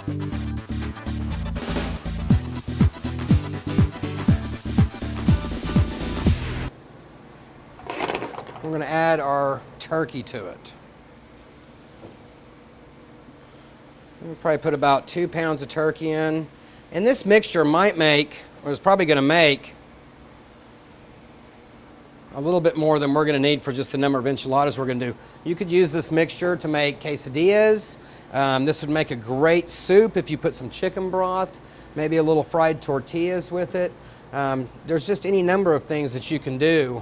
We're going to add our turkey to it. We'll probably put about 2 pounds of turkey in. And this mixture might make, or is probably going to make, a little bit more than we're going to need for just the number of enchiladas we're going to do. You could use this mixture to make quesadillas. This would make a great soup if you put some chicken broth, maybe a little fried tortillas with it. There's just any number of things that you can do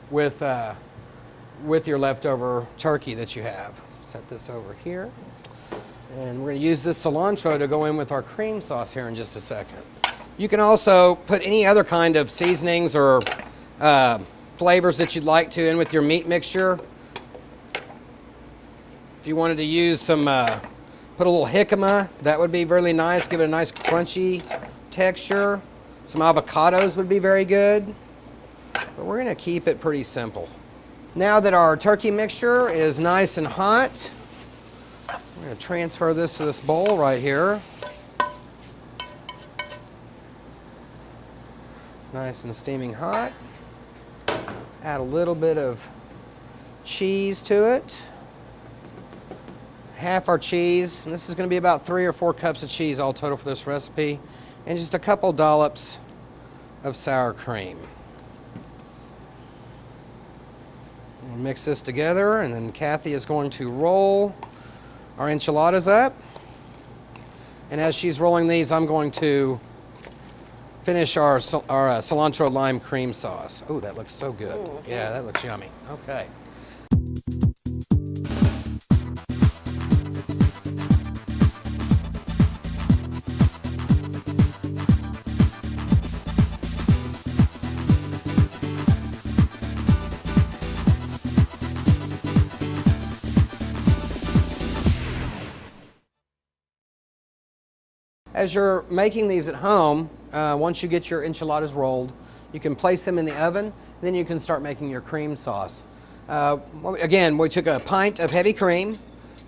with your leftover turkey that you have. Set this over here. And we're going to use this cilantro to go in with our cream sauce here in just a second. You can also put any other kind of seasonings or flavors that you'd like to in with your meat mixture. If you wanted to use some, put a little jicama, that would be really nice, give it a nice crunchy texture. Some avocados would be very good, but we're gonna keep it pretty simple. Now that our turkey mixture is nice and hot, we're gonna transfer this to this bowl right here. Nice and steaming hot. Add a little bit of cheese to it. Half our cheese, and this is going to be about 3 or 4 cups of cheese all total for this recipe, and just a couple dollops of sour cream. We'll mix this together, and then Kathy is going to roll our enchiladas up. And as she's rolling these, I'm going to finish our cilantro lime cream sauce. Oh, that looks so good. Ooh, yeah, that looks yummy. Okay. As you're making these at home, once you get your enchiladas rolled, you can place them in the oven, and then you can start making your cream sauce. Again, we took a pint of heavy cream,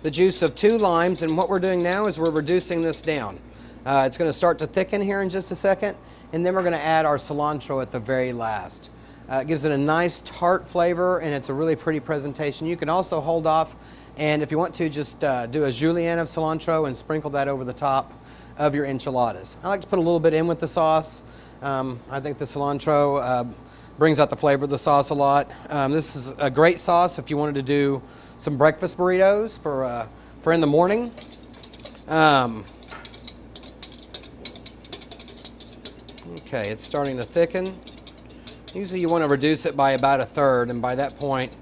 the juice of 2 limes, and what we're doing now is we're reducing this down. It's going to start to thicken here in just a second, and then we're going to add our cilantro at the very last. It gives it a nice tart flavor, and it's a really pretty presentation. You can also hold off, and if you want to, just do a julienne of cilantro and sprinkle that over the top of your enchiladas. I like to put a little bit in with the sauce. I think the cilantro brings out the flavor of the sauce a lot. This is a great sauce if you wanted to do some breakfast burritos for in the morning. Okay, it's starting to thicken. Usually you want to reduce it by about 1/3, and by that point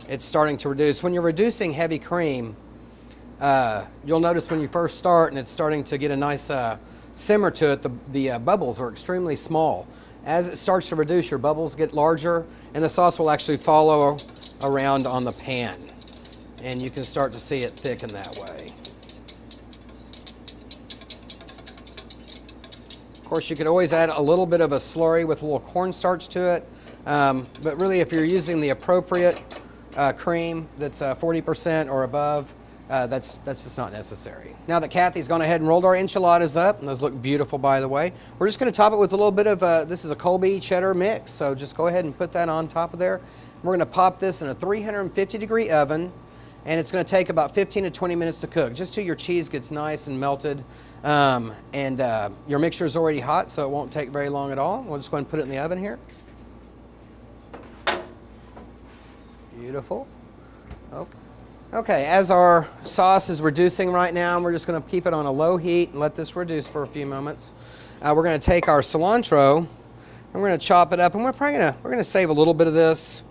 it's starting to reduce. When you're reducing heavy cream, you'll notice when you first start and it's starting to get a nice simmer to it, the bubbles are extremely small. As it starts to reduce, your bubbles get larger, and the sauce will actually follow around on the pan. And you can start to see it thicken that way. Of course, you could always add a little bit of a slurry with a little cornstarch to it. But really, if you're using the appropriate cream that's 40% or above, that's just not necessary. Now that Kathy's gone ahead and rolled our enchiladas up, and those look beautiful by the way, we're just going to top it with a little bit of, this is a Colby cheddar mix, so just go ahead and put that on top of there. We're going to pop this in a 350-degree oven, and it's going to take about 15 to 20 minutes to cook, just till your cheese gets nice and melted, and your mixture is already hot, so it won't take very long at all. We'll just go ahead and put it in the oven here. Beautiful. Okay, as our sauce is reducing right now, we're just going to keep it on a low heat and let this reduce for a few moments. We're going to take our cilantro and we're going to chop it up, and we're going to save a little bit of this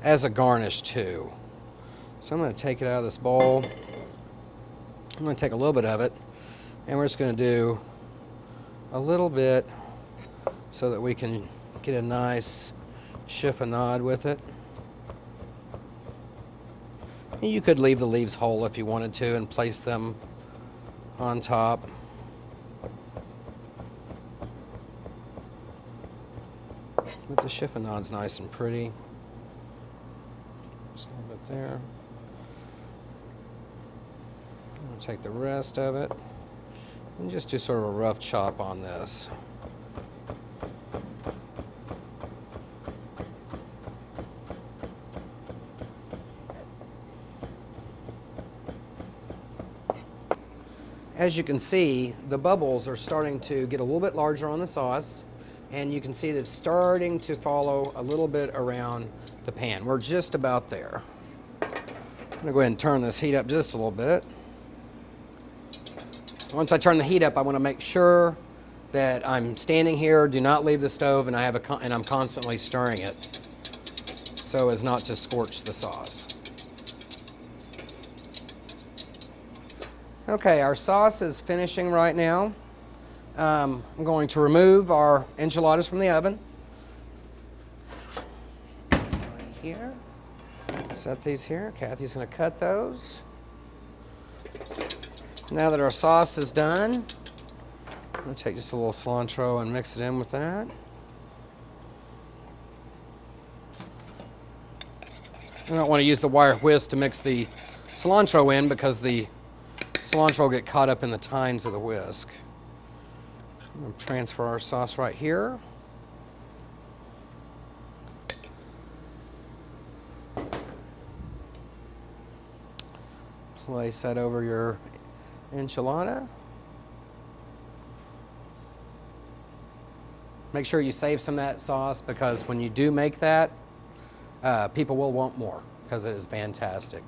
as a garnish too. So I'm going to take it out of this bowl. I'm going to take a little bit of it, and we're just going to do a little bit so that we can get a nice chiffonade with it. You could leave the leaves whole if you wanted to and place them on top. But the chiffonade's nice and pretty. Just a little bit there. I'm going to take the rest of it. And just do sort of a rough chop on this. As you can see, the bubbles are starting to get a little bit larger on the sauce, and you can see that it's starting to follow a little bit around the pan. We're just about there. I'm gonna go ahead and turn this heat up just a little bit. Once I turn the heat up, I wanna make sure that I'm standing here, do not leave the stove, and I'm constantly stirring it so as not to scorch the sauce. Okay, our sauce is finishing right now. I'm going to remove our enchiladas from the oven. Right here. Set these here. Kathy's going to cut those. Now that our sauce is done, I'm going to take just a little cilantro and mix it in with that. I don't want to use the wire whisk to mix the cilantro in because the cilantro will get caught up in the tines of the whisk. I'm going to transfer our sauce right here. Place that over your enchilada. Make sure you save some of that sauce because when you do make that, people will want more because it is fantastic.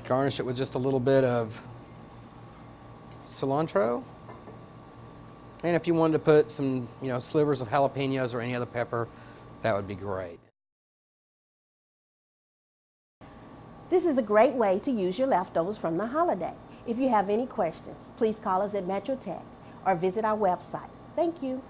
Garnish it with just a little bit of cilantro, and if you wanted to put some, slivers of jalapenos or any other pepper, that would be great. This is a great way to use your leftovers from the holiday. If you have any questions, please call us at Metro Tech or visit our website. Thank you.